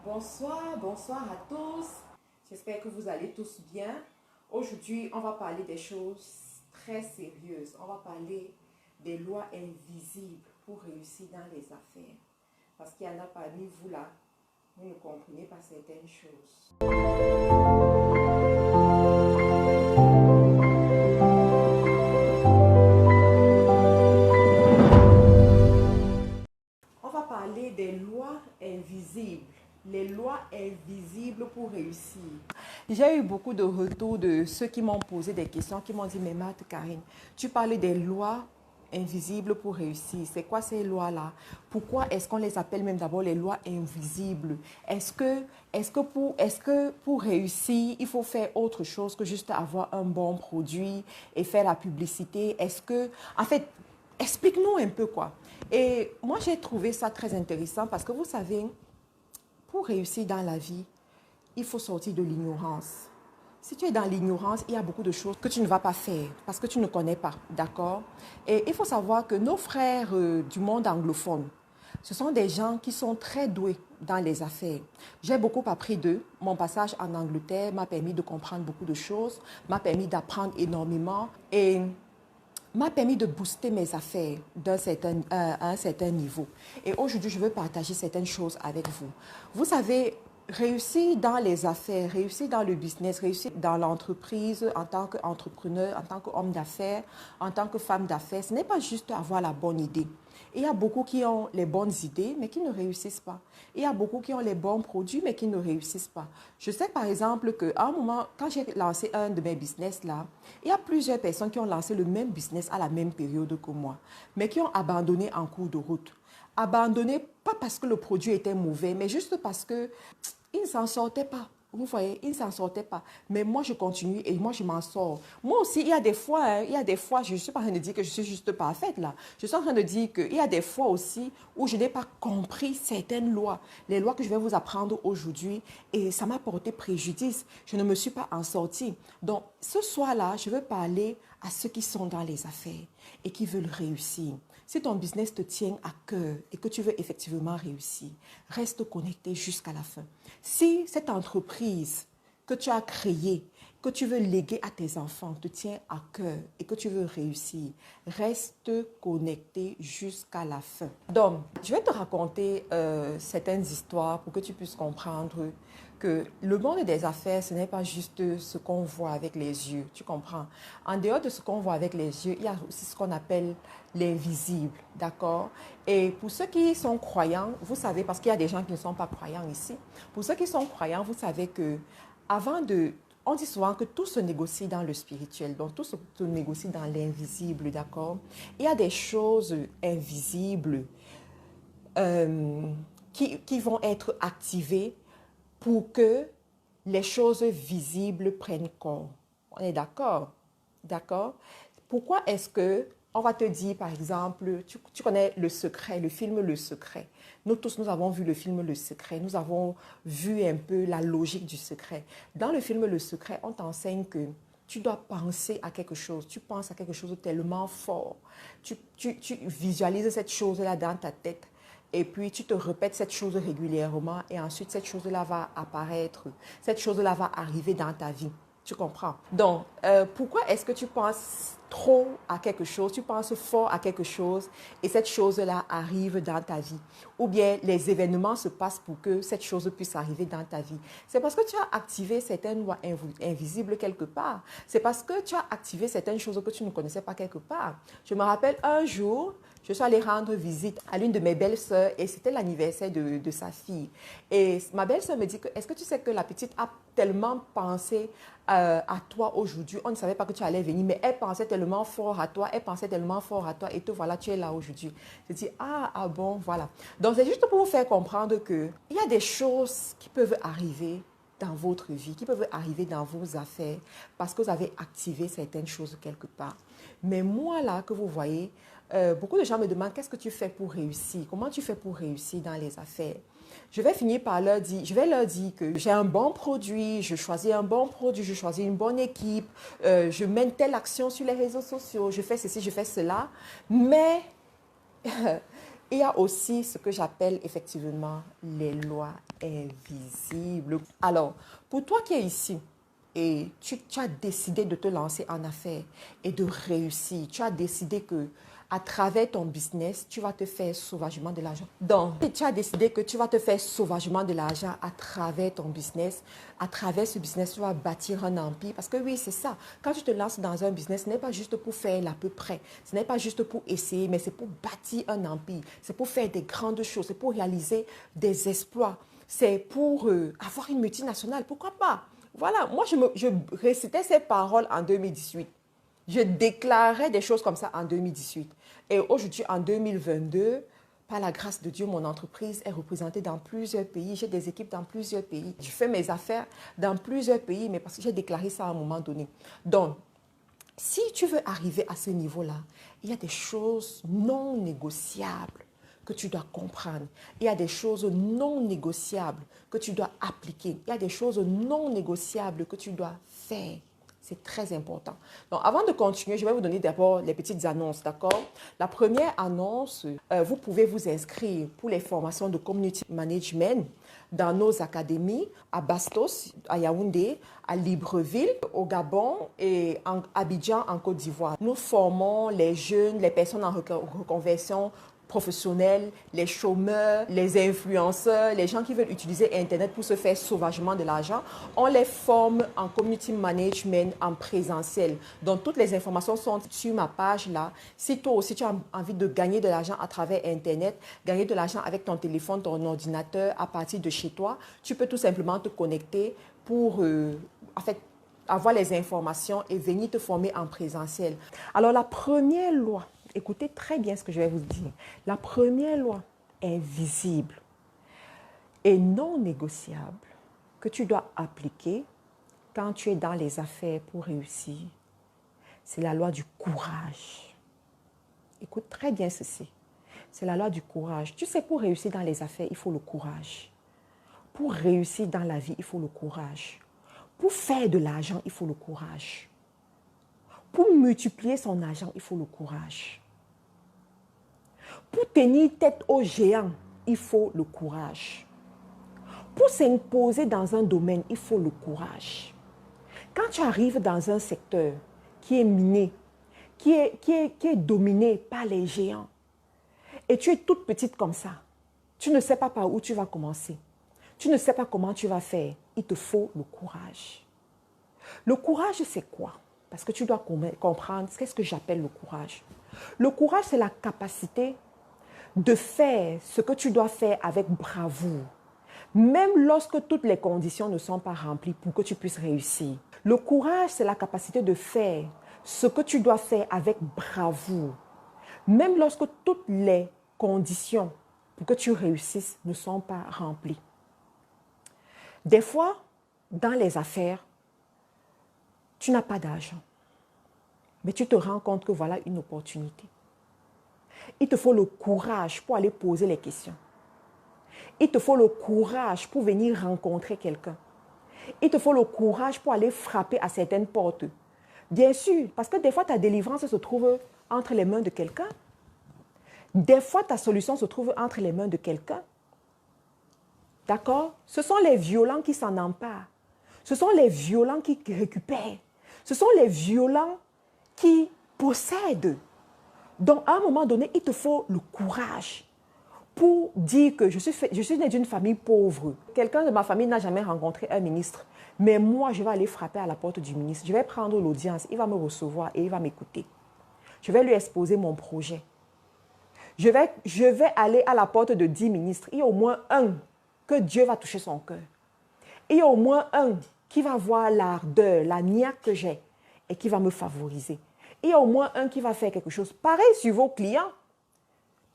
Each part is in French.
Bonsoir à tous. J'espère que vous allez tous bien. Aujourd'hui, on va parler des choses très sérieuses. On va parler des lois invisibles pour réussir dans les affaires. Parce qu'il y en a parmi vous là, vous ne comprenez pas certaines choses. On va parler des lois invisibles. Les lois invisibles pour réussir. J'ai eu beaucoup de retours de ceux qui m'ont posé des questions, qui m'ont dit, mais Marthe, Karine, tu parles des lois invisibles pour réussir. C'est quoi ces lois-là? Pourquoi est-ce qu'on les appelle même d'abord les lois invisibles? Est-ce que pour réussir, il faut faire autre chose que juste avoir un bon produit et faire la publicité? En fait, explique-nous un peu quoi. Et moi, j'ai trouvé ça très intéressant parce que vous savez, pour réussir dans la vie, il faut sortir de l'ignorance. Si tu es dans l'ignorance, il y a beaucoup de choses que tu ne vas pas faire parce que tu ne connais pas, d'accord? Et il faut savoir que nos frères du monde anglophone, ce sont des gens qui sont très doués dans les affaires. J'ai beaucoup appris d'eux. Mon passage en Angleterre m'a permis de comprendre beaucoup de choses, m'a permis d'apprendre énormément et m'a permis de booster mes affaires à un certain niveau. Et aujourd'hui, je veux partager certaines choses avec vous. Vous savez, réussir dans les affaires, réussir dans le business, réussir dans l'entreprise en tant qu'entrepreneur, en tant qu'homme d'affaires, en tant que femme d'affaires, ce n'est pas juste avoir la bonne idée. Il y a beaucoup qui ont les bonnes idées, mais qui ne réussissent pas. Il y a beaucoup qui ont les bons produits, mais qui ne réussissent pas. Je sais par exemple qu'à un moment, quand j'ai lancé un de mes business là, il y a plusieurs personnes qui ont lancé le même business à la même période que moi, mais qui ont abandonné en cours de route. Abandonné, pas parce que le produit était mauvais, mais juste parce qu'ils ne s'en sortaient pas. Vous voyez, ils ne s'en sortaient pas. Mais moi, je continue et moi, je m'en sors. Moi aussi, il y a des fois, je ne suis pas en train de dire que je suis juste parfaite là. Je suis en train de dire qu'il y a des fois aussi où je n'ai pas compris certaines lois. Les lois que je vais vous apprendre aujourd'hui et ça m'a porté préjudice. Je ne me suis pas en sortie. Donc, ce soir-là, je veux parler à ceux qui sont dans les affaires et qui veulent réussir. Si ton business te tient à cœur et que tu veux effectivement réussir, reste connecté jusqu'à la fin. Si cette entreprise que tu as créée, que tu veux léguer à tes enfants, te tient à cœur et que tu veux réussir, reste connecté jusqu'à la fin. Donc, je vais te raconter certaines histoires pour que tu puisses comprendre que le monde des affaires, ce n'est pas juste ce qu'on voit avec les yeux, tu comprends? En dehors de ce qu'on voit avec les yeux, il y a aussi ce qu'on appelle l'invisible, d'accord? Et pour ceux qui sont croyants, vous savez, parce qu'il y a des gens qui ne sont pas croyants ici, pour ceux qui sont croyants, vous savez que on dit souvent que tout se négocie dans le spirituel, donc tout se négocie dans l'invisible, d'accord? Il y a des choses invisibles qui vont être activées pour que les choses visibles prennent corps. On est d'accord? D'accord? Pourquoi est-ce que on va te dire, par exemple, tu connais Le Secret, le film Le Secret. Nous tous, nous avons vu le film Le Secret. Nous avons vu un peu la logique du secret. Dans le film Le Secret, on t'enseigne que tu dois penser à quelque chose. Tu penses à quelque chose de tellement fort. Tu visualises cette chose-là dans ta tête. Et puis, tu te répètes cette chose régulièrement et ensuite, cette chose-là va apparaître. Cette chose-là va arriver dans ta vie. Tu comprends? Donc, pourquoi est-ce que tu penses trop à quelque chose, tu penses fort à quelque chose et cette chose-là arrive dans ta vie? Ou bien les événements se passent pour que cette chose puisse arriver dans ta vie? C'est parce que tu as activé certaines lois invisibles quelque part. C'est parce que tu as activé certaines choses que tu ne connaissais pas quelque part. Je me rappelle un jour, je suis allée rendre visite à l'une de mes belles-sœurs et c'était l'anniversaire de sa fille. Et ma belle-sœur me dit que, est-ce que tu sais que la petite a tellement pensé à toi aujourd'hui, on ne savait pas que tu allais venir, mais elle pensait tellement fort à toi, elle pensait tellement fort à toi et te voilà, tu es là aujourd'hui. Je dis, ah bon, voilà. Donc, c'est juste pour vous faire comprendre qu'il y a des choses qui peuvent arriver dans votre vie, qui peuvent arriver dans vos affaires parce que vous avez activé certaines choses quelque part. Mais moi, là, que vous voyez, beaucoup de gens me demandent qu'est-ce que tu fais pour réussir, comment tu fais pour réussir dans les affaires. Je vais finir par leur dire, je vais leur dire que j'ai un bon produit, je choisis un bon produit, je choisis une bonne équipe, je mène telle action sur les réseaux sociaux, je fais ceci, je fais cela, mais Il y a aussi ce que j'appelle effectivement les lois invisibles. Alors, pour toi qui es ici, et tu as décidé de te lancer en affaires et de réussir. Tu as décidé que à travers ton business, tu vas te faire sauvagement de l'argent. Donc, tu as décidé que tu vas te faire sauvagement de l'argent à travers ton business. À travers ce business, tu vas bâtir un empire. Parce que oui, c'est ça. Quand tu te lances dans un business, ce n'est pas juste pour faire l'à peu près. Ce n'est pas juste pour essayer, mais c'est pour bâtir un empire. C'est pour faire des grandes choses. C'est pour réaliser des exploits. C'est pour avoir une multinationale. Pourquoi pas? Voilà, moi je récitais ces paroles en 2018. Je déclarais des choses comme ça en 2018. Et aujourd'hui, en 2022, par la grâce de Dieu, mon entreprise est représentée dans plusieurs pays. J'ai des équipes dans plusieurs pays. Je fais mes affaires dans plusieurs pays, mais parce que j'ai déclaré ça à un moment donné. Donc, si tu veux arriver à ce niveau-là, il y a des choses non négociables que tu dois comprendre. Il y a des choses non négociables que tu dois appliquer. Il y a des choses non négociables que tu dois faire. C'est très important. Donc, avant de continuer, je vais vous donner d'abord les petites annonces, d'accord? La première annonce, vous pouvez vous inscrire pour les formations de community management dans nos académies à Bastos, à Yaoundé, à Libreville, au Gabon et à Abidjan, en Côte d'Ivoire. Nous formons les jeunes, les personnes en reconversion professionnels, les chômeurs, les influenceurs, les gens qui veulent utiliser Internet pour se faire sauvagement de l'argent. On les forme en community management en présentiel. Donc, toutes les informations sont sur ma page là. Si toi aussi tu as envie de gagner de l'argent à travers Internet, gagner de l'argent avec ton téléphone, ton ordinateur à partir de chez toi, tu peux tout simplement te connecter pour avoir les informations et venir te former en présentiel. Alors, la première loi, écoutez très bien ce que je vais vous dire. La première loi invisible et non négociable que tu dois appliquer quand tu es dans les affaires pour réussir, c'est la loi du courage. Écoute très bien ceci. C'est la loi du courage. Tu sais, pour réussir dans les affaires, il faut le courage. Pour réussir dans la vie, il faut le courage. Pour faire de l'argent, il faut le courage. Pour multiplier son argent, il faut le courage. Pour tenir tête aux géants, il faut le courage. Pour s'imposer dans un domaine, il faut le courage. Quand tu arrives dans un secteur qui est miné, qui est dominé par les géants, et tu es toute petite comme ça, tu ne sais pas par où tu vas commencer, tu ne sais pas comment tu vas faire, il te faut le courage. Le courage, c'est quoi? Parce que tu dois comprendre qu'est-ce que j'appelle le courage. Le courage, c'est la capacité de faire ce que tu dois faire avec bravoure, même lorsque toutes les conditions ne sont pas remplies pour que tu puisses réussir. Le courage, c'est la capacité de faire ce que tu dois faire avec bravoure, même lorsque toutes les conditions pour que tu réussisses ne sont pas remplies. Des fois, dans les affaires, tu n'as pas d'argent, mais tu te rends compte que voilà une opportunité. Il te faut le courage pour aller poser les questions. Il te faut le courage pour venir rencontrer quelqu'un. Il te faut le courage pour aller frapper à certaines portes. Bien sûr, parce que des fois, ta délivrance se trouve entre les mains de quelqu'un. Des fois, ta solution se trouve entre les mains de quelqu'un. D'accord? Ce sont les violents qui s'en emparent. Ce sont les violents qui récupèrent. Ce sont les violents qui possèdent. Donc, à un moment donné, il te faut le courage pour dire que je suis née d'une famille pauvre. Quelqu'un de ma famille n'a jamais rencontré un ministre. Mais moi, je vais aller frapper à la porte du ministre. Je vais prendre l'audience. Il va me recevoir et il va m'écouter. Je vais lui exposer mon projet. Je vais aller à la porte de 10 ministres. Il y a au moins un que Dieu va toucher son cœur. Il y a au moins un qui va voir l'ardeur, la niaque que j'ai et qui va me favoriser. Il y a au moins un qui va faire quelque chose. Pareil sur vos clients.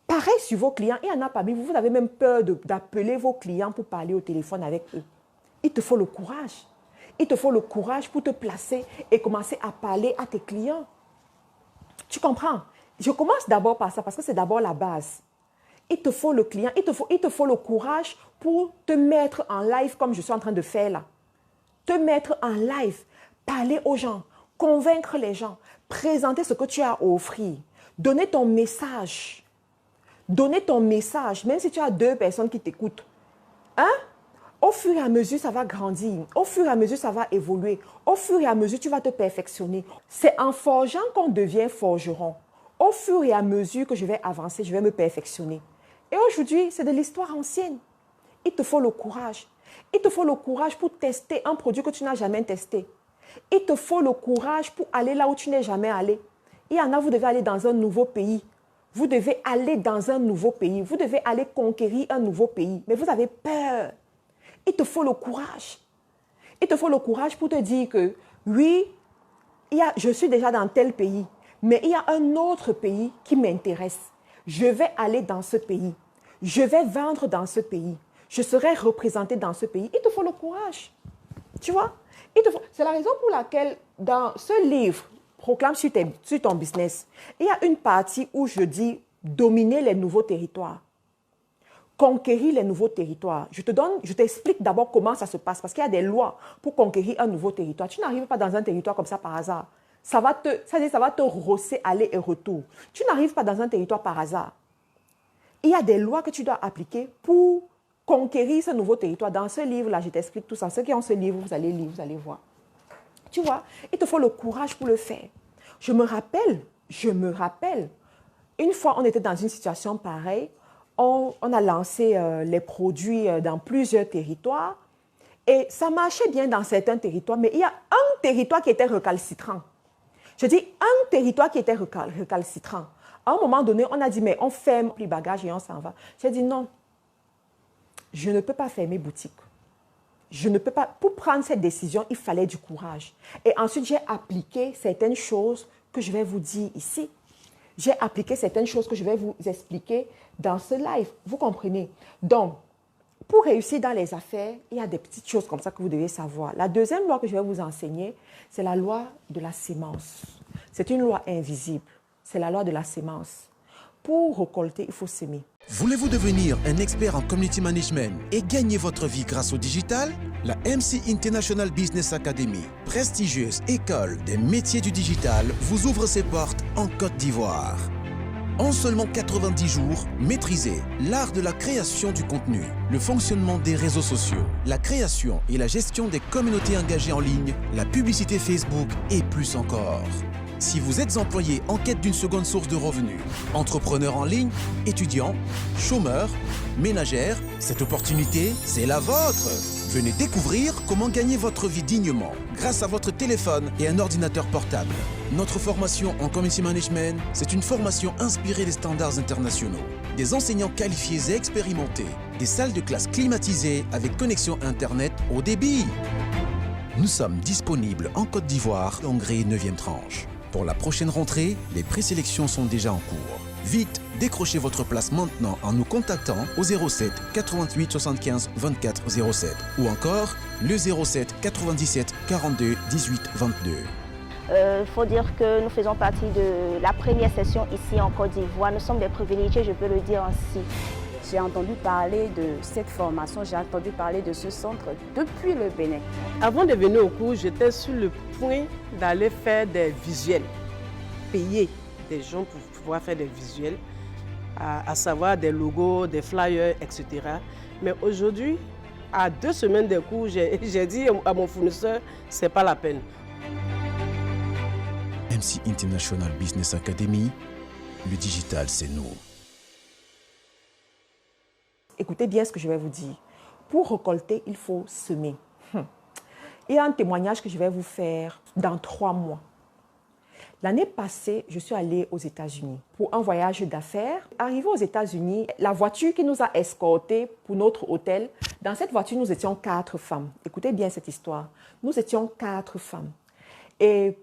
Pareil sur vos clients. Il y en a parmi vous. Vous avez même peur d'appeler vos clients pour parler au téléphone avec eux. Il te faut le courage. Il te faut le courage pour te placer et commencer à parler à tes clients. Tu comprends? Je commence d'abord par ça parce que c'est d'abord la base. Il te faut le client, il te faut le courage pour te mettre en live comme je suis en train de faire là. Te mettre en live, parler aux gens, convaincre les gens, présenter ce que tu as à offrir, donner ton message. donner ton message, même si tu as 2 personnes qui t'écoutent. Hein? Au fur et à mesure, ça va grandir. Au fur et à mesure, ça va évoluer. Au fur et à mesure, tu vas te perfectionner. C'est en forgeant qu'on devient forgeron. Au fur et à mesure que je vais avancer, je vais me perfectionner. Et aujourd'hui, c'est de l'histoire ancienne. Il te faut le courage. Il te faut le courage pour tester un produit que tu n'as jamais testé. Il te faut le courage pour aller là où tu n'es jamais allé. Il y en a, vous devez aller dans un nouveau pays. Vous devez aller dans un nouveau pays. Vous devez aller conquérir un nouveau pays. Mais vous avez peur. Il te faut le courage. Il te faut le courage pour te dire que oui, je suis déjà dans tel pays, mais il y a un autre pays qui m'intéresse. Je vais aller dans ce pays. Je vais vendre dans ce pays. Je serai représenté dans ce pays. Il te faut le courage. Tu vois? C'est la raison pour laquelle dans ce livre, Proclame sur ton business, il y a une partie où je dis dominer les nouveaux territoires. Conquérir les nouveaux territoires. Je t'explique d'abord comment ça se passe parce qu'il y a des lois pour conquérir un nouveau territoire. Tu n'arrives pas dans un territoire comme ça par hasard. Ça va te rosser aller et retour. Tu n'arrives pas dans un territoire par hasard. Il y a des lois que tu dois appliquer pour conquérir ce nouveau territoire. Dans ce livre-là, je t'explique tout ça. Ceux qui ont ce livre, vous allez lire, vous allez voir. Tu vois, il te faut le courage pour le faire. Je me rappelle, une fois on était dans une situation pareille, on a lancé les produits dans plusieurs territoires et ça marchait bien dans certains territoires, mais il y a un territoire qui était recalcitrant. Je dis un territoire qui était recalcitrant. À un moment donné, on a dit, mais on ferme les bagages et on s'en va. J'ai dit non, je ne peux pas fermer boutique. Je ne peux pas. Pour prendre cette décision, il fallait du courage. Et ensuite, j'ai appliqué certaines choses que je vais vous dire ici. J'ai appliqué certaines choses que je vais vous expliquer dans ce live. Vous comprenez? Donc, pour réussir dans les affaires, il y a des petites choses comme ça que vous devez savoir. La deuxième loi que je vais vous enseigner, c'est la loi de la sémence. C'est une loi invisible. C'est la loi de la sémence. Pour récolter, il faut s'aimer. Voulez-vous devenir un expert en community management et gagner votre vie grâce au digital? La MC International Business Academy, prestigieuse école des métiers du digital, vous ouvre ses portes en Côte d'Ivoire. En seulement 90 jours, maîtrisez l'art de la création du contenu, le fonctionnement des réseaux sociaux, la création et la gestion des communautés engagées en ligne, la publicité Facebook et plus encore. Si vous êtes employé en quête d'une seconde source de revenus, entrepreneur en ligne, étudiant, chômeur, ménagère, cette opportunité, c'est la vôtre. Venez découvrir comment gagner votre vie dignement grâce à votre téléphone et un ordinateur portable. Notre formation en community management, c'est une formation inspirée des standards internationaux. Des enseignants qualifiés et expérimentés, des salles de classe climatisées avec connexion Internet haut débit. Nous sommes disponibles en Côte d'Ivoire, Hongrie 9e tranche. Pour la prochaine rentrée, les présélections sont déjà en cours. Vite, décrochez votre place maintenant en nous contactant au 07 88 75 24 07 ou encore le 07 97 42 18 22. Il faut dire que nous faisons partie de la première session ici en Côte d'Ivoire. Nous sommes des privilégiés, je peux le dire ainsi. J'ai entendu parler de cette formation, j'ai entendu parler de ce centre depuis le Bénin. Avant de venir au cours, j'étais sur le point d'aller faire des visuels, payer des gens pour pouvoir faire des visuels, à savoir des logos, des flyers, etc. Mais aujourd'hui, à 2 semaines de cours, j'ai dit à mon fournisseur, c'est pas la peine. MC International Business Academy, le digital c'est nous. Écoutez bien ce que je vais vous dire. Pour récolter, il faut semer. Il y a un témoignage que je vais vous faire dans 3 mois. L'année passée, je suis allée aux États-Unis pour un voyage d'affaires. Arrivée aux États-Unis, la voiture qui nous a escortés pour notre hôtel, dans cette voiture, nous étions 4 femmes. Écoutez bien cette histoire. Nous étions 4 femmes. Et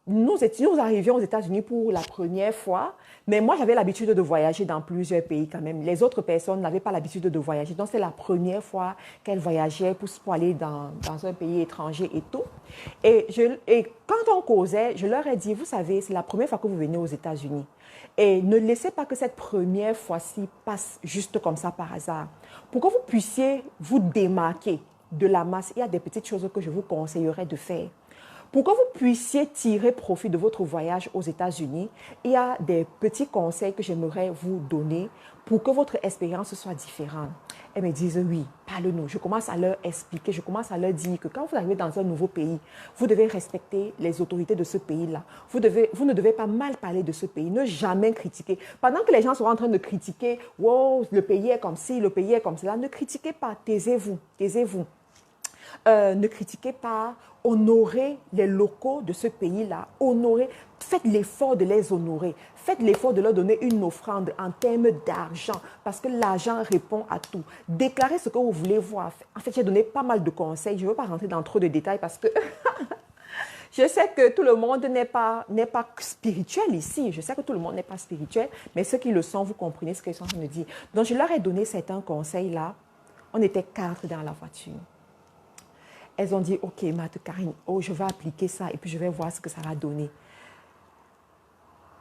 nous arrivions aux États-Unis pour la première fois, mais moi j'avais l'habitude de voyager dans plusieurs pays quand même. Les autres personnes n'avaient pas l'habitude de voyager, donc c'est la première fois qu'elles voyageaient pour aller dans un pays étranger et tout. Et quand on causait, je leur ai dit, vous savez, c'est la première fois que vous venez aux États-Unis. Et ne laissez pas que cette première fois-ci passe juste comme ça par hasard. Pour que vous puissiez vous démarquer de la masse, il y a des petites choses que je vous conseillerais de faire. Pour que vous puissiez tirer profit de votre voyage aux États-Unis, il y a des petits conseils que j'aimerais vous donner pour que votre expérience soit différente. Elles me disent oui, parle-nous. Je commence à leur expliquer, je commence à leur dire que quand vous arrivez dans un nouveau pays, vous devez respecter les autorités de ce pays-là. Vous ne devez pas mal parler de ce pays, ne jamais critiquer. Pendant que les gens sont en train de critiquer, wow, le pays est comme ci, le pays est comme cela, ne critiquez pas, taisez-vous, taisez-vous. Ne critiquez pas, honorez les locaux de ce pays-là, honorez, faites l'effort de les honorer, faites l'effort de leur donner une offrande en termes d'argent, parce que l'argent répond à tout. Déclarez ce que vous voulez voir. En fait, j'ai donné pas mal de conseils, je ne veux pas rentrer dans trop de détails parce que je sais que tout le monde n'est pas spirituel ici, je sais que tout le monde n'est pas spirituel, mais ceux qui le sont, vous comprenez ce qu'ils sont en train de dire. Donc, je leur ai donné certains conseils-là. On était 4 dans la voiture. Elles ont dit, OK, Karine, oh, je vais appliquer ça et puis je vais voir ce que ça va donner.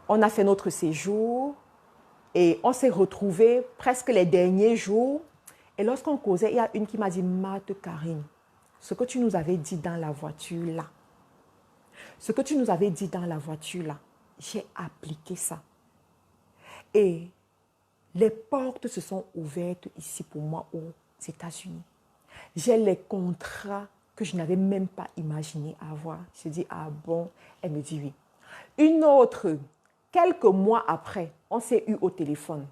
On a fait notre séjour et on s'est retrouvés presque les derniers jours. Et lorsqu'on causait, il y a une qui m'a dit, Karine, ce que tu nous avais dit dans la voiture là, ce que tu nous avais dit dans la voiture là, j'ai appliqué ça. Et les portes se sont ouvertes ici pour moi aux États-Unis. J'ai les contrats que je n'avais même pas imaginé avoir. Je dis, ah bon? Elle me dit oui. Une autre, quelques mois après, on s'est eu au téléphone.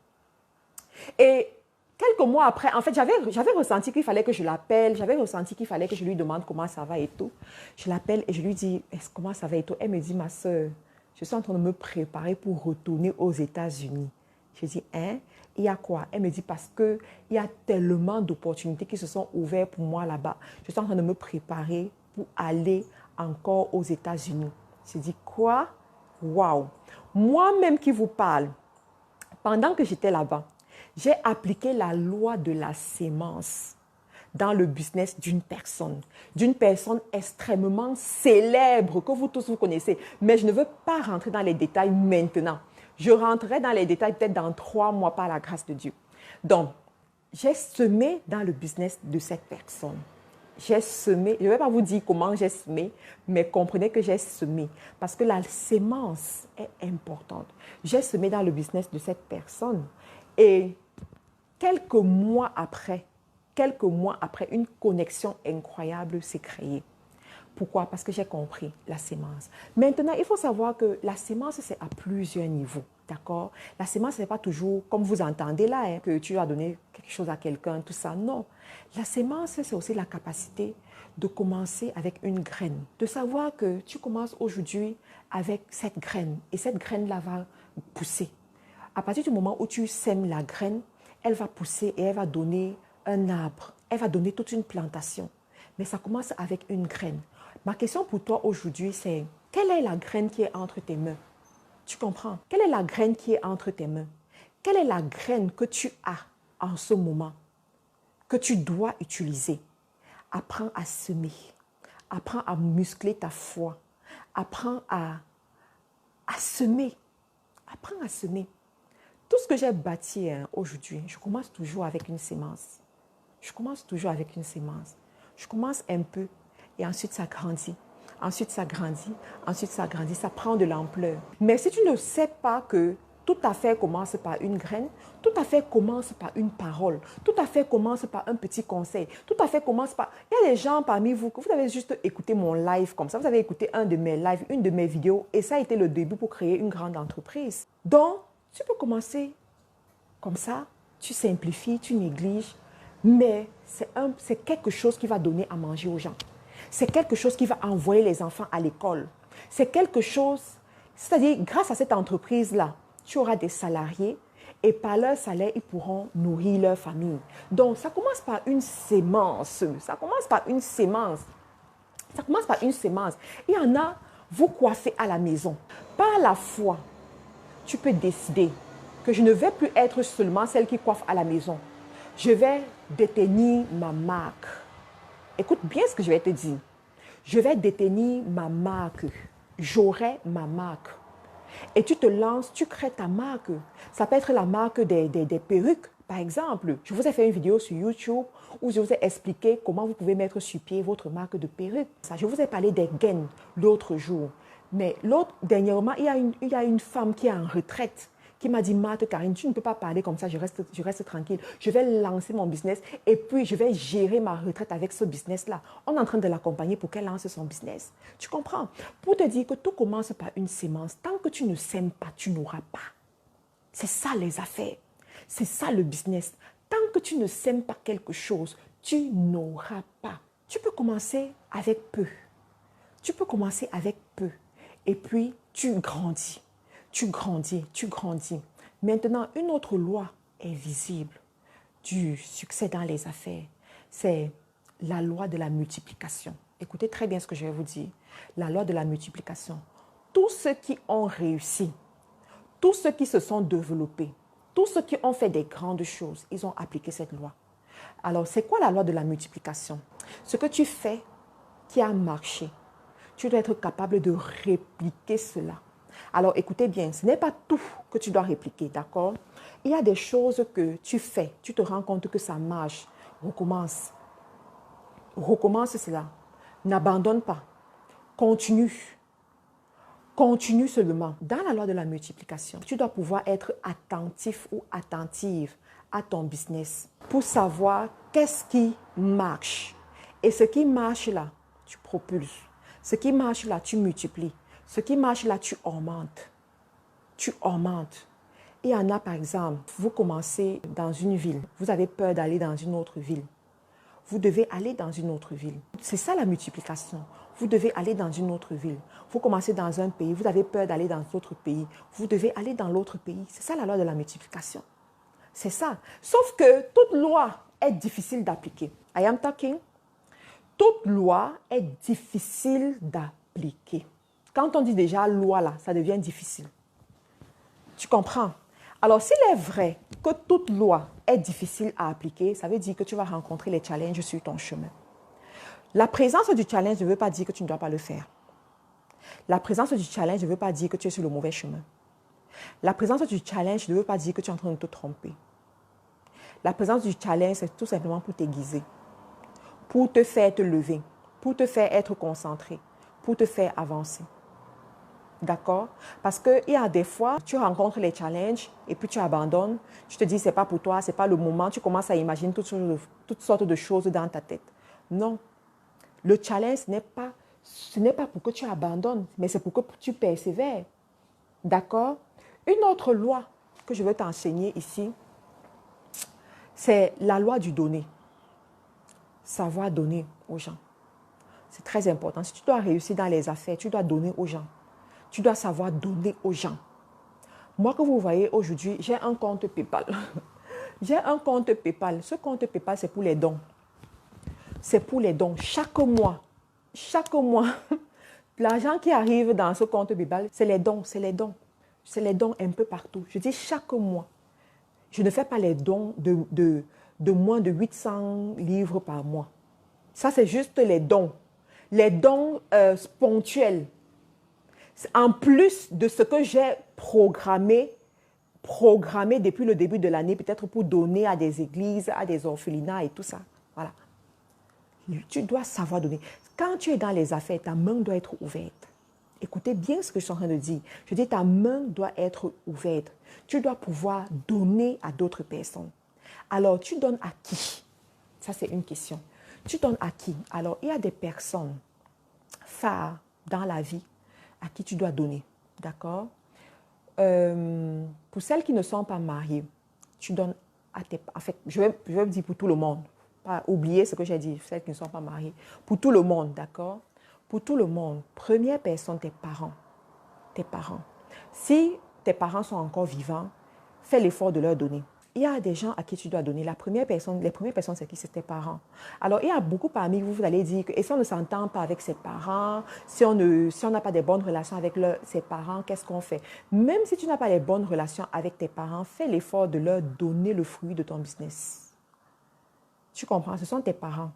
Et quelques mois après, en fait, j'avais ressenti qu'il fallait que je l'appelle, j'avais ressenti qu'il fallait que je lui demande comment ça va et tout. Je l'appelle et je lui dis, comment ça va et tout. Elle me dit, ma soeur, je suis en train de me préparer pour retourner aux États-Unis. Je dis, hein? Il y a quoi? Elle me dit, parce qu'il y a tellement d'opportunités qui se sont ouvertes pour moi là-bas. Je suis en train de me préparer pour aller encore aux États-Unis. Je dis, quoi? Waouh! Moi-même qui vous parle, pendant que j'étais là-bas, j'ai appliqué la loi de la sémence dans le business d'une personne extrêmement célèbre que vous tous vous connaissez. Mais je ne veux pas rentrer dans les détails maintenant. Je rentrerai dans les détails peut-être dans 3 mois par la grâce de Dieu. Donc, j'ai semé dans le business de cette personne. J'ai semé, je ne vais pas vous dire comment j'ai semé, mais comprenez que j'ai semé. Parce que la sémence est importante. J'ai semé dans le business de cette personne. Et quelques mois après, une connexion incroyable s'est créée. Pourquoi? Parce que j'ai compris la sémence. Maintenant, il faut savoir que la sémence, c'est à plusieurs niveaux. D'accord? La sémence, ce n'est pas toujours, comme vous entendez là, hein, que tu as donné quelque chose à quelqu'un, tout ça. Non. La sémence, c'est aussi la capacité de commencer avec une graine. De savoir que tu commences aujourd'hui avec cette graine. Et cette graine-là va pousser. À partir du moment où tu sèmes la graine, elle va pousser et elle va donner un arbre. Elle va donner toute une plantation. Mais ça commence avec une graine. Ma question pour toi aujourd'hui, c'est quelle est la graine qui est entre tes mains? Tu comprends? Quelle est la graine qui est entre tes mains? Quelle est la graine que tu as en ce moment, que tu dois utiliser? Apprends à semer. Apprends à muscler ta foi. Apprends à semer. Apprends à semer. Tout ce que j'ai bâti aujourd'hui, je commence toujours avec une sémence. Je commence toujours avec une sémence. Je commence un peu et ensuite ça grandit. Ensuite ça grandit. Ensuite ça grandit. Ça prend de l'ampleur. Mais si tu ne sais pas que tout à fait commence par une graine, tout à fait commence par une parole, tout à fait commence par un petit conseil, tout à fait commence par... Il y a des gens parmi vous que vous avez juste écouté mon live comme ça, vous avez écouté un de mes lives, une de mes vidéos et ça a été le début pour créer une grande entreprise. Donc, tu peux commencer comme ça, tu simplifies, tu négliges, mais c'est quelque chose qui va donner à manger aux gens. C'est quelque chose qui va envoyer les enfants à l'école. C'est quelque chose, c'est-à-dire grâce à cette entreprise-là, tu auras des salariés et par leur salaire, ils pourront nourrir leur famille. Donc, ça commence par une sémence. Ça commence par une sémence. Ça commence par une sémence. Il y en a, vous coiffez à la maison. Par la foi, tu peux décider que je ne vais plus être seulement celle qui coiffe à la maison. Je vais détenir ma marque. Écoute bien ce que je vais te dire. Je vais détenir ma marque. J'aurai ma marque. Et tu te lances, tu crées ta marque. Ça peut être la marque des perruques. Par exemple, je vous ai fait une vidéo sur YouTube où je vous ai expliqué comment vous pouvez mettre sur pied votre marque de perruque. Je vous ai parlé des gains l'autre jour. Mais dernièrement, il y a une femme qui est en retraite qui m'a dit, Marthe Karine, tu ne peux pas parler comme ça, je reste tranquille. Je vais lancer mon business et puis je vais gérer ma retraite avec ce business-là. On est en train de l'accompagner pour qu'elle lance son business. Tu comprends? Pour te dire que tout commence par une sémence. Tant que tu ne sèmes pas, tu n'auras pas. C'est ça les affaires. C'est ça le business. Tant que tu ne sèmes pas quelque chose, tu n'auras pas. Tu peux commencer avec peu. Tu peux commencer avec peu. Et puis, tu grandis. Tu grandis, tu grandis. Maintenant, une autre loi est visible du succès dans les affaires. C'est la loi de la multiplication. Écoutez très bien ce que je vais vous dire. La loi de la multiplication. Tous ceux qui ont réussi, tous ceux qui se sont développés, tous ceux qui ont fait des grandes choses, ils ont appliqué cette loi. Alors, c'est quoi la loi de la multiplication? Ce que tu fais qui a marché, tu dois être capable de répliquer cela. Alors, écoutez bien, ce n'est pas tout que tu dois répliquer, d'accord? Il y a des choses que tu fais, tu te rends compte que ça marche. Recommence. Recommence cela. N'abandonne pas. Continue. Continue seulement. Dans la loi de la multiplication, tu dois pouvoir être attentif ou attentive à ton business pour savoir qu'est-ce qui marche. Et ce qui marche là, tu propulses. Ce qui marche là, tu multiplies. Ce qui marche là, tu augmentes. Tu augmentes. Il y en a par exemple, vous commencez dans une ville. Vous avez peur d'aller dans une autre ville. Vous devez aller dans une autre ville. C'est ça la multiplication. Vous devez aller dans une autre ville. Vous commencez dans un pays, vous avez peur d'aller dans l'autre pays. Vous devez aller dans l'autre pays. C'est ça la loi de la multiplication. C'est ça. Sauf que toute loi est difficile d'appliquer. I am talking. Toute loi est difficile d'appliquer. Quand on dit déjà loi là, ça devient difficile. Tu comprends? Alors, s'il est vrai que toute loi est difficile à appliquer, ça veut dire que tu vas rencontrer les challenges sur ton chemin. La présence du challenge ne veut pas dire que tu ne dois pas le faire. La présence du challenge ne veut pas dire que tu es sur le mauvais chemin. La présence du challenge ne veut pas dire que tu es en train de te tromper. La présence du challenge, c'est tout simplement pour t'aiguiser, pour te faire te lever, pour te faire être concentré, pour te faire avancer. D'accord? Parce qu'il y a des fois, tu rencontres les challenges et puis tu abandonnes. Tu te dis, ce n'est pas pour toi, ce n'est pas le moment. Tu commences à imaginer toutes sortes de choses dans ta tête. Non. Le challenge, ce n'est pas pour que tu abandonnes, mais c'est pour que tu persévères. D'accord? Une autre loi que je veux t'enseigner ici, c'est la loi du donner. Savoir donner aux gens. C'est très important. Si tu dois réussir dans les affaires, tu dois donner aux gens. Tu dois savoir donner aux gens. Moi, que vous voyez aujourd'hui, j'ai un compte PayPal. J'ai un compte PayPal. Ce compte PayPal, c'est pour les dons. C'est pour les dons. Chaque mois, l'argent qui arrive dans ce compte PayPal, c'est les dons, c'est les dons. C'est les dons un peu partout. Je dis chaque mois. Je ne fais pas les dons de moins de 800 livres par mois. Ça, c'est juste les dons. Les dons ponctuels. En plus de ce que j'ai programmé depuis le début de l'année, peut-être pour donner à des églises, à des orphelinats et tout ça. Voilà. Tu dois savoir donner. Quand tu es dans les affaires, ta main doit être ouverte. Écoutez bien ce que je suis en train de dire. Je dis ta main doit être ouverte. Tu dois pouvoir donner à d'autres personnes. Alors, tu donnes à qui? Ça, c'est une question. Tu donnes à qui? Alors, il y a des personnes phares dans la vie à qui tu dois donner. D'accord? Pour celles qui ne sont pas mariées, tu donnes à tes... En fait, je vais dire pour tout le monde. Pas oublier ce que j'ai dit, celles qui ne sont pas mariées. Pour tout le monde, d'accord? Pour tout le monde. Première personne, tes parents. Tes parents. Si tes parents sont encore vivants, fais l'effort de leur donner. Il y a des gens à qui tu dois donner. Les premières personnes, c'est qui? C'est tes parents. Alors, il y a beaucoup parmi vous, vous allez dire que et si on ne s'entend pas avec ses parents, si on n'a pas de bonnes relations avec ses parents, qu'est-ce qu'on fait? Même si tu n'as pas les bonnes relations avec tes parents, fais l'effort de leur donner le fruit de ton business. Tu comprends? Ce sont tes parents.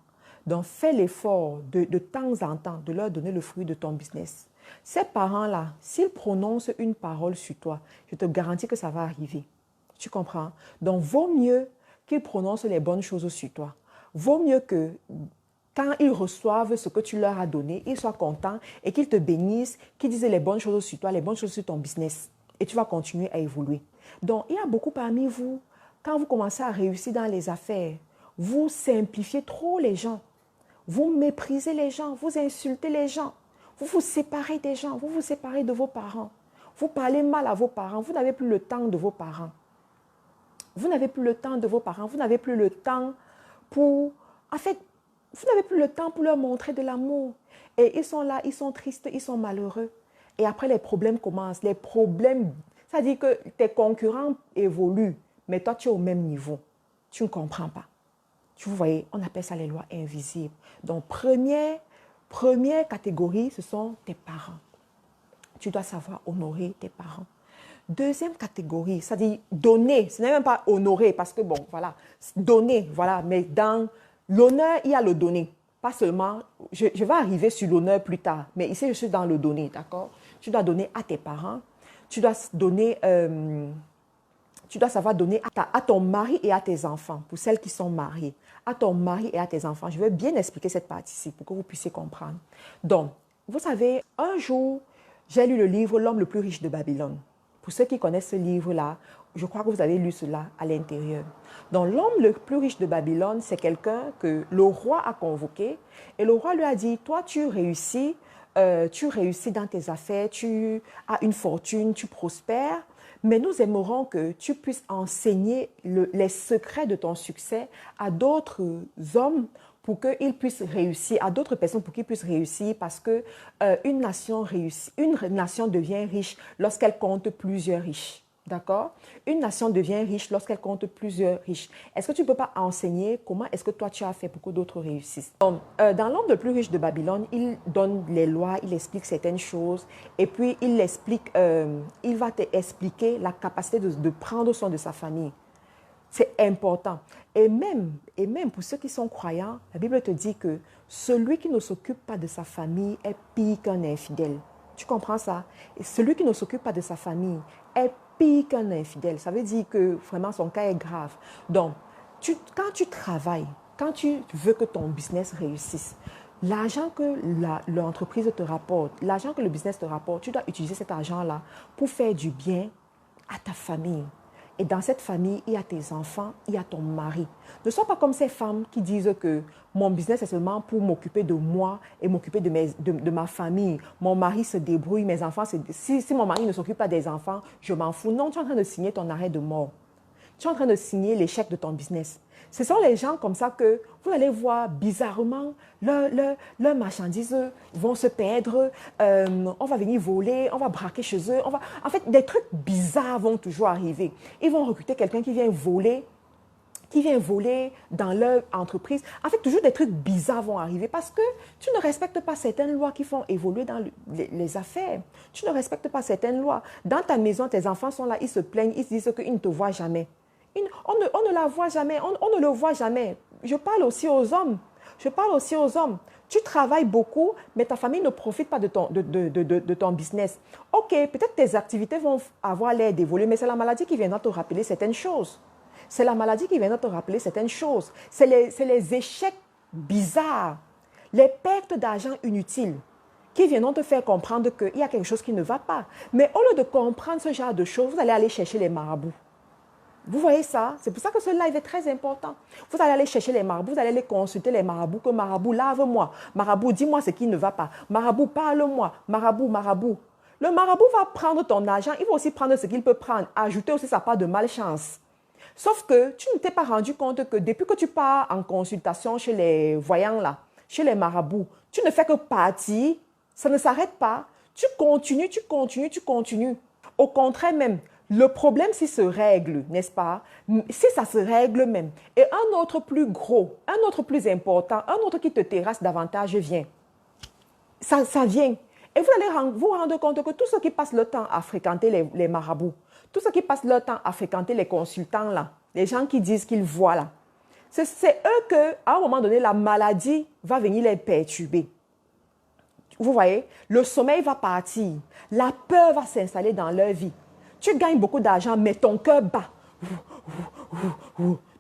Donc, fais l'effort de temps en temps de leur donner le fruit de ton business. Ces parents-là, s'ils prononcent une parole sur toi, je te garantis que ça va arriver. Tu comprends? Donc, vaut mieux qu'ils prononcent les bonnes choses sur toi. Vaut mieux que quand ils reçoivent ce que tu leur as donné, ils soient contents et qu'ils te bénissent, qu'ils disent les bonnes choses sur toi, les bonnes choses sur ton business. Et tu vas continuer à évoluer. Donc, il y a beaucoup parmi vous, quand vous commencez à réussir dans les affaires, vous simplifiez trop les gens. Vous méprisez les gens, vous insultez les gens. Vous vous séparez des gens, vous vous séparez de vos parents. Vous parlez mal à vos parents, vous n'avez plus le temps de vos parents. Vous n'avez plus le temps de vos parents, vous n'avez plus le temps pour... En fait, vous n'avez plus le temps pour leur montrer de l'amour. Et ils sont là, ils sont tristes, ils sont malheureux. Et après, les problèmes commencent. Les problèmes, ça dit que tes concurrents évoluent, mais toi, tu es au même niveau. Tu ne comprends pas. Vous voyez, on appelle ça les lois invisibles. Donc, première catégorie, ce sont tes parents. Tu dois savoir honorer tes parents. Deuxième catégorie, ça dit donner. Ce n'est même pas honorer parce que, bon, voilà, donner, voilà. Mais dans l'honneur, il y a le donner. Pas seulement, je vais arriver sur l'honneur plus tard, mais ici, je suis dans le donner, d'accord? Tu dois donner à tes parents. Tu dois donner... tu dois savoir donner à ton mari et à tes enfants, pour celles qui sont mariées, à ton mari et à tes enfants. Je vais bien expliquer cette partie-ci pour que vous puissiez comprendre. Donc, vous savez, un jour, j'ai lu le livre « L'homme le plus riche de Babylone ». Pour ceux qui connaissent ce livre-là, je crois que vous avez lu cela à l'intérieur. Donc, l'homme le plus riche de Babylone, c'est quelqu'un que le roi a convoqué et le roi lui a dit « Toi, tu réussis dans tes affaires, tu as une fortune, tu prospères. » Mais nous aimerons que tu puisses enseigner les secrets de ton succès à d'autres hommes pour qu'ils puissent réussir, à d'autres personnes pour qu'ils puissent réussir parce qu'une nation devient riche lorsqu'elle compte plusieurs riches. D'accord? Une nation devient riche lorsqu'elle compte plusieurs riches. Est-ce que tu ne peux pas enseigner comment est-ce que toi tu as fait pour que d'autres réussissent? Donc, dans l'homme le plus riche de Babylone, il donne les lois, il explique certaines choses et puis il va t'expliquer la capacité de prendre soin de sa famille. C'est important. Et même pour ceux qui sont croyants, la Bible te dit que celui qui ne s'occupe pas de sa famille est pire qu'un infidèle. Tu comprends ça? Et celui qui ne s'occupe pas de sa famille est pire qu'un infidèle. Ça veut dire que vraiment son cas est grave. Donc, quand tu travailles, quand tu veux que ton business réussisse, l'argent que l'entreprise te rapporte, l'argent que le business te rapporte, tu dois utiliser cet argent-là pour faire du bien à ta famille. Et dans cette famille, il y a tes enfants, il y a ton mari. Ne sois pas comme ces femmes qui disent que mon business est seulement pour m'occuper de moi et m'occuper de ma famille. Mon mari se débrouille, mes enfants, si mon mari ne s'occupe pas des enfants, je m'en fous. Non, tu es en train de signer ton arrêt de mort. Tu es en train de signer l'échec de ton business. Ce sont les gens comme ça que vous allez voir bizarrement, leurs marchandises vont se perdre, on va venir voler, on va braquer chez eux. En fait, des trucs bizarres vont toujours arriver. Ils vont recruter quelqu'un qui vient voler dans leur entreprise. En fait, toujours des trucs bizarres vont arriver parce que tu ne respectes pas certaines lois qui font évoluer dans les affaires. Tu ne respectes pas certaines lois. Dans ta maison, tes enfants sont là, ils se plaignent, ils se disent qu'ils ne te voient jamais. On ne la voit jamais, on ne le voit jamais. Je parle aussi aux hommes. Tu travailles beaucoup, mais ta famille ne profite pas de ton business. Ok, peut-être tes activités vont avoir l'air d'évoluer, mais c'est la maladie qui viendra te rappeler certaines choses. C'est les échecs bizarres, les pertes d'argent inutiles qui viendront te faire comprendre qu'il y a quelque chose qui ne va pas. Mais au lieu de comprendre ce genre de choses, vous allez aller chercher les marabouts. Vous voyez ça? C'est pour ça que ce live est très important. Vous allez aller chercher les marabouts, vous allez aller consulter les marabouts, que marabout, lave-moi. Marabout, dis-moi ce qui ne va pas. Marabout, parle-moi. Marabout. Le marabout va prendre ton argent, il va aussi prendre ce qu'il peut prendre, ajouter aussi sa part de malchance. Sauf que tu ne t'es pas rendu compte que depuis que tu pars en consultation chez les voyants là, chez les marabouts, tu ne fais que partir, ça ne s'arrête pas. Tu continues. Au contraire même, le problème s'il se règle, n'est-ce pas? Si ça se règle même, et un autre plus gros, un autre plus important, un autre qui te terrasse davantage vient. Ça vient. Et vous allez vous rendre compte que tous ceux qui passent le temps à fréquenter les marabouts, tous ceux qui passent leur temps à fréquenter les consultants là, les gens qui disent qu'ils voient là, c'est eux qu'à un moment donné, la maladie va venir les perturber. Vous voyez, le sommeil va partir, la peur va s'installer dans leur vie. Tu gagnes beaucoup d'argent, mais ton cœur bat.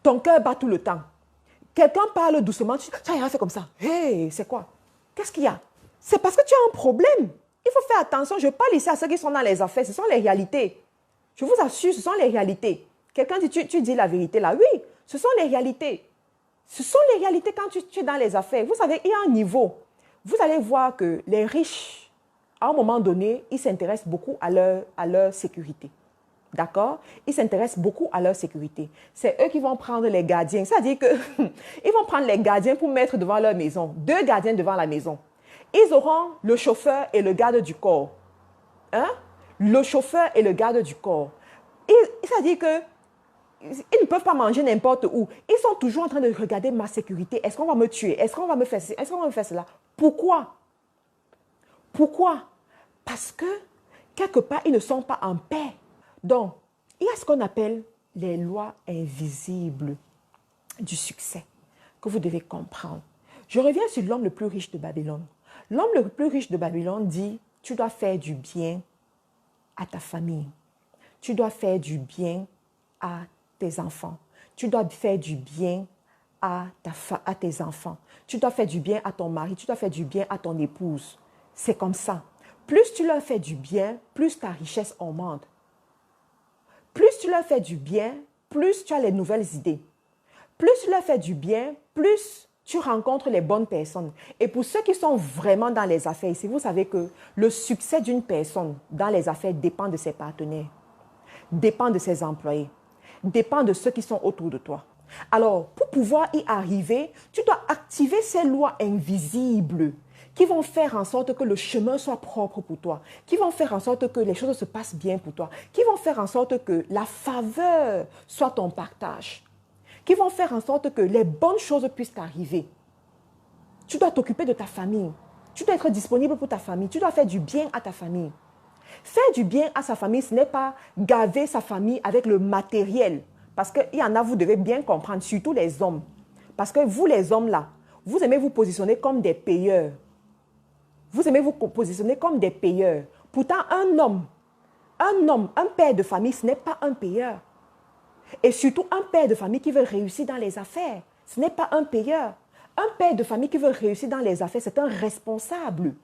Ton cœur bat tout le temps. Quelqu'un parle doucement, tu as rien fait comme ça. Hey, c'est quoi? Qu'est-ce qu'il y a? C'est parce que tu as un problème. Il faut faire attention. Je parle ici à ceux qui sont dans les affaires. Ce sont les réalités. Je vous assure, ce sont les réalités. Quelqu'un dit, tu dis la vérité là. Oui, ce sont les réalités. Ce sont les réalités quand tu es dans les affaires. Vous savez, il y a un niveau. Vous allez voir que les riches, à un moment donné, ils s'intéressent beaucoup à leur sécurité. D'accord? Ils s'intéressent beaucoup à leur sécurité. C'est eux qui vont prendre les gardiens. C'est-à-dire qu'ils vont prendre les gardiens pour mettre devant leur maison. 2 gardiens devant la maison. Ils auront le chauffeur et le garde du corps. Hein? Le chauffeur et le garde du corps. C'est-à-dire que ils ne peuvent pas manger n'importe où. Ils sont toujours en train de regarder ma sécurité. Est-ce qu'on va me tuer? Est-ce qu'on va me faire ceci? Est-ce qu'on va me faire cela? Pourquoi? Pourquoi? Parce que, quelque part, ils ne sont pas en paix. Donc, il y a ce qu'on appelle les lois invisibles du succès que vous devez comprendre. Je reviens sur l'homme le plus riche de Babylone. L'homme le plus riche de Babylone dit, tu dois faire du bien à ta famille. Tu dois faire du bien à tes enfants. Tu dois faire du bien à tes enfants. Tu dois faire du bien à ton mari. Tu dois faire du bien à ton épouse. C'est comme ça. Plus tu leur fais du bien, plus ta richesse augmente. Plus tu leur fais du bien, plus tu as les nouvelles idées. Plus tu leur fais du bien, plus tu rencontres les bonnes personnes. Et pour ceux qui sont vraiment dans les affaires ici, vous savez que le succès d'une personne dans les affaires dépend de ses partenaires, dépend de ses employés, dépend de ceux qui sont autour de toi. Alors, pour pouvoir y arriver, tu dois activer ces lois invisibles qui vont faire en sorte que le chemin soit propre pour toi, qui vont faire en sorte que les choses se passent bien pour toi, qui vont faire en sorte que la faveur soit ton partage, qui vont faire en sorte que les bonnes choses puissent t'arriver. Tu dois t'occuper de ta famille, tu dois être disponible pour ta famille, tu dois faire du bien à ta famille. Faire du bien à sa famille, ce n'est pas gaver sa famille avec le matériel, parce qu'il y en a, vous devez bien comprendre, surtout les hommes, parce que vous les hommes là, vous aimez vous positionner comme des payeurs. Vous aimez vous positionner comme des payeurs. Pourtant, un père de famille, ce n'est pas un payeur. Et surtout, un père de famille qui veut réussir dans les affaires, ce n'est pas un payeur. Un père de famille qui veut réussir dans les affaires, c'est un responsable.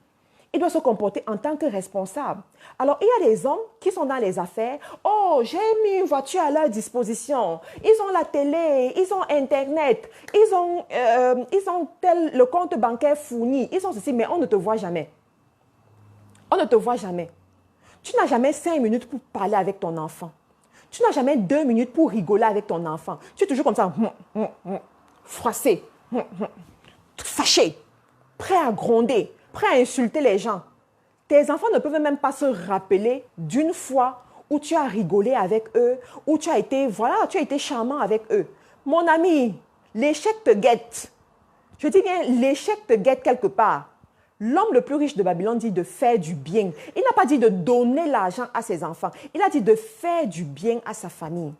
Il doit se comporter en tant que responsable. Alors, il y a des hommes qui sont dans les affaires. Oh, j'ai mis une voiture à leur disposition. Ils ont la télé, ils ont Internet, ils ont le compte bancaire fourni. Ils ont ceci, mais on ne te voit jamais. On ne te voit jamais. Tu n'as jamais 5 minutes pour parler avec ton enfant. Tu n'as jamais 2 minutes pour rigoler avec ton enfant. Tu es toujours comme ça, froissé, fâché, prêt à gronder, prêt à insulter les gens. Tes enfants ne peuvent même pas se rappeler d'une fois où tu as rigolé avec eux, où tu as été charmant avec eux. Mon ami, l'échec te guette. Je dis bien, l'échec te guette quelque part. L'homme le plus riche de Babylone dit de faire du bien. Il n'a pas dit de donner l'argent à ses enfants. Il a dit de faire du bien à sa famille.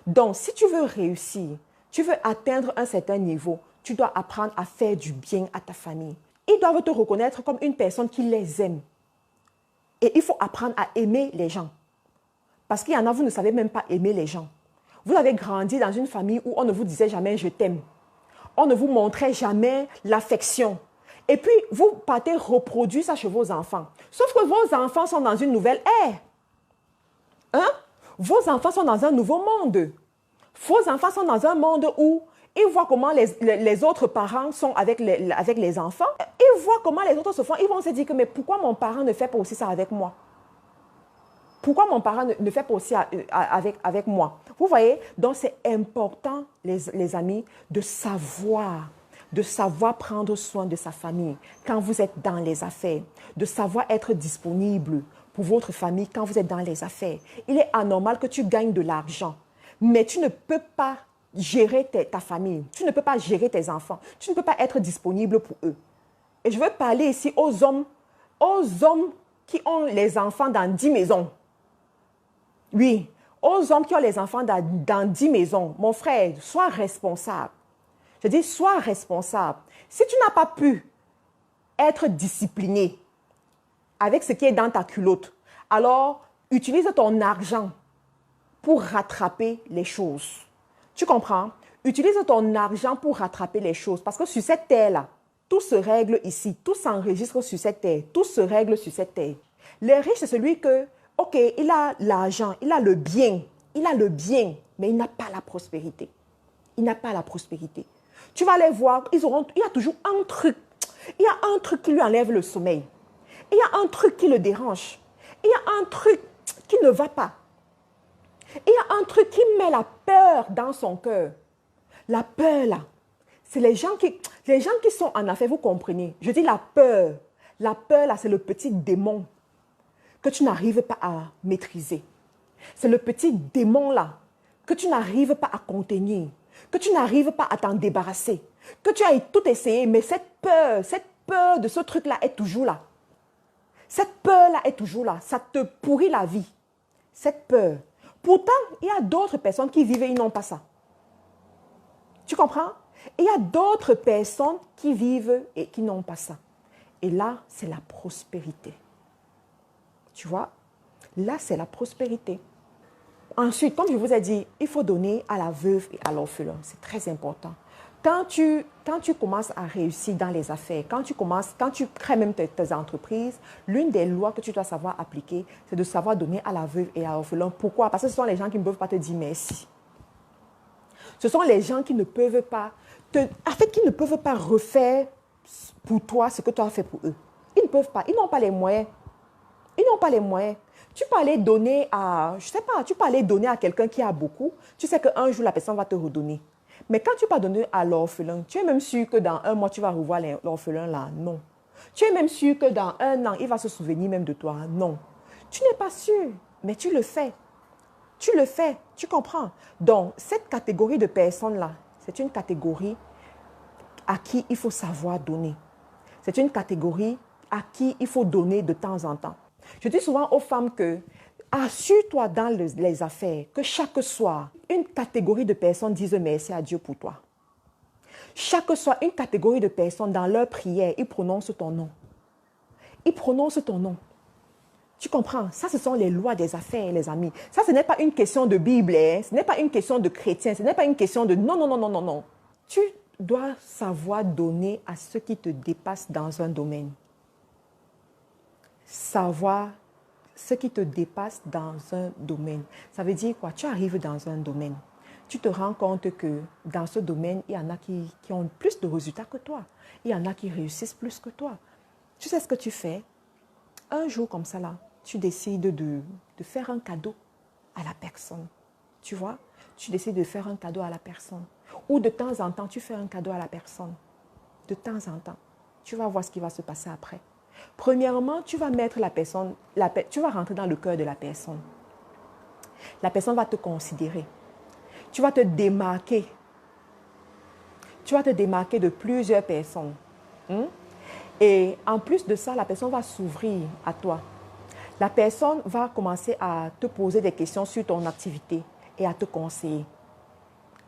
Donc, si tu veux réussir, tu veux atteindre un certain niveau, tu dois apprendre à faire du bien à ta famille. Ils doivent te reconnaître comme une personne qui les aime. Et il faut apprendre à aimer les gens. Parce qu'il y en a, vous ne savez même pas aimer les gens. Vous avez grandi dans une famille où on ne vous disait jamais « je t'aime ». On ne vous montrait jamais l'affection. Et puis, vous partez reproduire ça chez vos enfants. Sauf que vos enfants sont dans une nouvelle ère. Hein? Vos enfants sont dans un nouveau monde. Vos enfants sont dans un monde où ils voient comment les autres parents sont avec les enfants. Ils voient comment les autres se font. Ils vont se dire que, mais pourquoi mon parent ne fait pas aussi ça avec moi? Pourquoi mon parent ne fait pas aussi avec moi? Vous voyez? Donc, c'est important, les amis, de savoir prendre soin de sa famille quand vous êtes dans les affaires, de savoir être disponible pour votre famille quand vous êtes dans les affaires. Il est anormal que tu gagnes de l'argent, mais tu ne peux pas gérer ta famille, tu ne peux pas gérer tes enfants, tu ne peux pas être disponible pour eux. Et je veux parler ici aux hommes qui ont les enfants dans 10 maisons. Oui, aux hommes qui ont les enfants dans 10 maisons. Mon frère, sois responsable. Je dis, sois responsable. Si tu n'as pas pu être discipliné avec ce qui est dans ta culotte, alors utilise ton argent pour rattraper les choses. Tu comprends? Utilise ton argent pour rattraper les choses. Parce que sur cette terre-là, tout se règle ici. Tout s'enregistre sur cette terre. Tout se règle sur cette terre. Les riches, c'est celui que, ok, il a l'argent, il a le bien. Il a le bien, mais il n'a pas la prospérité. Il n'a pas la prospérité. Tu vas les voir, il y a toujours un truc. Il y a un truc qui lui enlève le sommeil. Il y a un truc qui le dérange. Il y a un truc qui ne va pas. Il y a un truc qui met la peur dans son cœur. La peur, là, c'est les gens qui sont en affaires, vous comprenez. Je dis la peur. La peur, là, c'est le petit démon que tu n'arrives pas à maîtriser. C'est le petit démon, là, que tu n'arrives pas à contenir, que tu n'arrives pas à t'en débarrasser, que tu as tout essayé, mais cette peur de ce truc-là est toujours là. Cette peur-là est toujours là. Ça te pourrit la vie. Cette peur. Pourtant, il y a d'autres personnes qui vivent et ils n'ont pas ça. Tu comprends? Il y a d'autres personnes qui vivent et qui n'ont pas ça. Et là, c'est la prospérité. Tu vois? Là, c'est la prospérité. Ensuite, comme je vous ai dit, il faut donner à la veuve et à l'orphelin. C'est très important. Quand tu commences à réussir dans les affaires, quand tu crées même tes entreprises, l'une des lois que tu dois savoir appliquer, c'est de savoir donner à la veuve et à l'orphelin. Pourquoi? Parce que ce sont les gens qui ne peuvent pas te dire merci. Ce sont les gens qui ne peuvent pas qui ne peuvent pas refaire pour toi ce que tu as fait pour eux. Ils ne peuvent pas. Ils n'ont pas les moyens. Ils n'ont pas les moyens. Tu peux aller donner à, je sais pas, tu peux aller donner à quelqu'un qui a beaucoup. Tu sais qu'un jour, la personne va te redonner. Mais quand tu vas donner à l'orphelin, tu es même sûr que dans un mois, tu vas revoir l'orphelin là? Non. Tu es même sûr que dans un an, il va se souvenir même de toi? Non. Tu n'es pas sûr, mais tu le fais. Tu le fais, tu comprends? Donc, cette catégorie de personnes-là, c'est une catégorie à qui il faut savoir donner. C'est une catégorie à qui il faut donner de temps en temps. Je dis souvent aux femmes que assure-toi dans les affaires que chaque soir, une catégorie de personnes disent merci à Dieu pour toi. Chaque soir, une catégorie de personnes dans leur prière, ils prononcent ton nom. Ils prononcent ton nom. Tu comprends? Ça, ce sont les lois des affaires, les amis. Ça, ce n'est pas une question de Bible, hein? Ce n'est pas une question de chrétien, ce n'est pas une question de non, non, non, non, non, non. Tu dois savoir donner à ceux qui te dépassent dans un domaine. Savoir ce qui te dépasse dans un domaine. Ça veut dire quoi? Tu arrives dans un domaine. Tu te rends compte que dans ce domaine, il y en a qui ont plus de résultats que toi. Il y en a qui réussissent plus que toi. Tu sais ce que tu fais? Un jour comme ça, là, tu décides de faire un cadeau à la personne. Tu vois? Tu décides de faire un cadeau à la personne. Ou de temps en temps, tu fais un cadeau à la personne. De temps en temps. Tu vas voir ce qui va se passer après. Premièrement, tu vas mettre tu vas rentrer dans le cœur de la personne. La personne va te considérer. Tu vas te démarquer. Tu vas te démarquer de plusieurs personnes. Et en plus de ça, la personne va s'ouvrir à toi. La personne va commencer à te poser des questions sur ton activité et à te conseiller.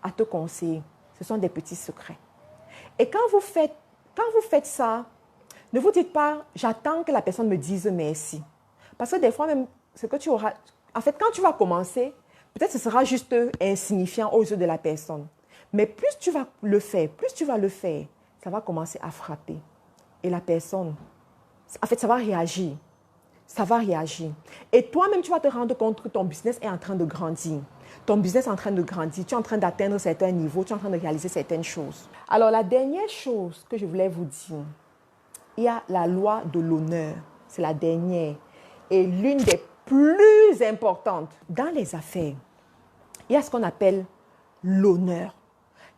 À te conseiller. Ce sont des petits secrets. Et quand vous faites ça, ne vous dites pas, j'attends que la personne me dise merci. Parce que des fois, même, ce que tu auras... En fait, quand tu vas commencer, peut-être ce sera juste insignifiant aux yeux de la personne. Mais plus tu vas le faire, ça va commencer à frapper. Et la personne, en fait, ça va réagir. Ça va réagir. Et toi-même, tu vas te rendre compte que ton business est en train de grandir. Ton business est en train de grandir. Tu es en train d'atteindre certains niveaux. Tu es en train de réaliser certaines choses. Alors, la dernière chose que je voulais vous dire, il y a la loi de l'honneur. C'est la dernière et l'une des plus importantes. Dans les affaires, il y a ce qu'on appelle l'honneur.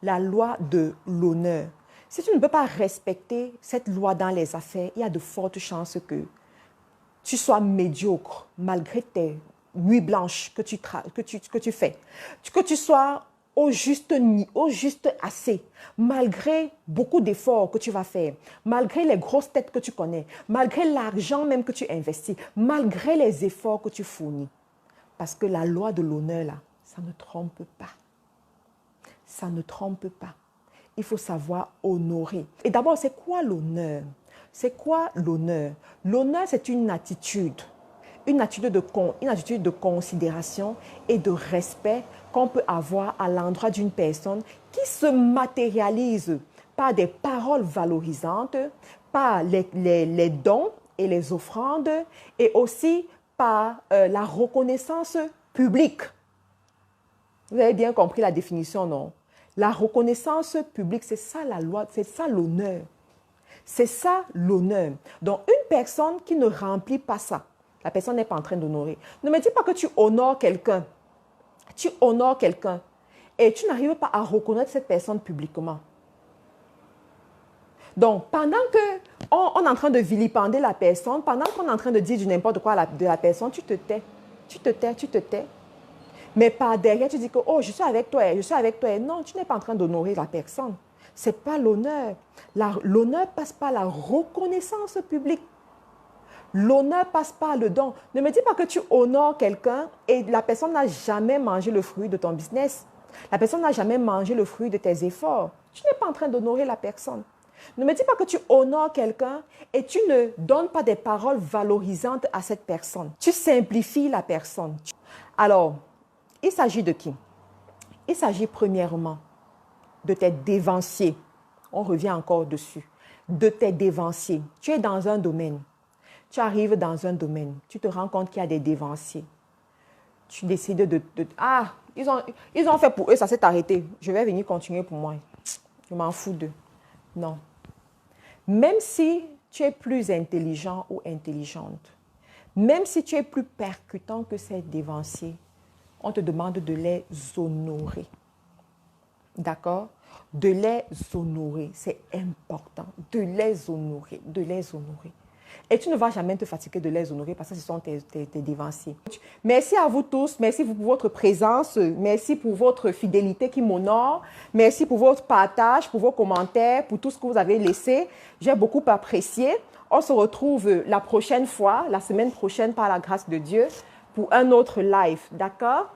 La loi de l'honneur. Si tu ne peux pas respecter cette loi dans les affaires, il y a de fortes chances que tu sois médiocre malgré tes nuits blanches que tu fais. Que tu sois au juste assez, malgré beaucoup d'efforts que tu vas faire, malgré les grosses têtes que tu connais, malgré l'argent même que tu investis, malgré les efforts que tu fournis. Parce que la loi de l'honneur, là, ça ne trompe pas. Ça ne trompe pas. Il faut savoir honorer. Et d'abord, c'est quoi l'honneur? C'est quoi l'honneur? L'honneur, c'est une attitude une attitude de considération et de respect qu'on peut avoir à l'endroit d'une personne qui se matérialise par des paroles valorisantes, par les dons et les offrandes, et aussi par la reconnaissance publique. Vous avez bien compris la définition, non? La reconnaissance publique, c'est ça la loi, c'est ça l'honneur. C'est ça l'honneur. Donc, une personne qui ne remplit pas ça, la personne n'est pas en train d'honorer. Ne me dis pas que tu honores quelqu'un. Tu honores quelqu'un et tu n'arrives pas à reconnaître cette personne publiquement. Donc, pendant qu'on est en train de vilipender la personne, pendant qu'on est en train de dire du n'importe quoi de la personne, tu te tais. Tu te tais, tu te tais. Mais par derrière, tu dis que, oh, je suis avec toi, je suis avec toi. Non, tu n'es pas en train d'honorer la personne. Ce n'est pas l'honneur. L'honneur passe par la reconnaissance publique. L'honneur passe par le don. Ne me dis pas que tu honores quelqu'un et la personne n'a jamais mangé le fruit de ton business. La personne n'a jamais mangé le fruit de tes efforts. Tu n'es pas en train d'honorer la personne. Ne me dis pas que tu honores quelqu'un et tu ne donnes pas des paroles valorisantes à cette personne. Tu simplifies la personne. Alors, il s'agit de qui? Il s'agit premièrement de tes dévanciers. On revient encore dessus. De tes dévanciers. Tu es dans un domaine. Tu arrives dans un domaine. Tu te rends compte qu'il y a des dévanciers. Tu décides ah, ils ont fait pour eux, ça s'est arrêté. Je vais venir continuer pour moi. Je m'en fous d'eux. Non. Même si tu es plus intelligent ou intelligente, même si tu es plus percutant que ces dévanciers, on te demande de les honorer. D'accord? De les honorer, c'est important. De les honorer, de les honorer. Et tu ne vas jamais te fatiguer de les honorer parce que ce sont tes dévanciers. Merci à vous tous. Merci pour votre présence. Merci pour votre fidélité qui m'honore. Merci pour votre partage, pour vos commentaires, pour tout ce que vous avez laissé. J'ai beaucoup apprécié. On se retrouve la prochaine fois, la semaine prochaine, par la grâce de Dieu, pour un autre live. D'accord?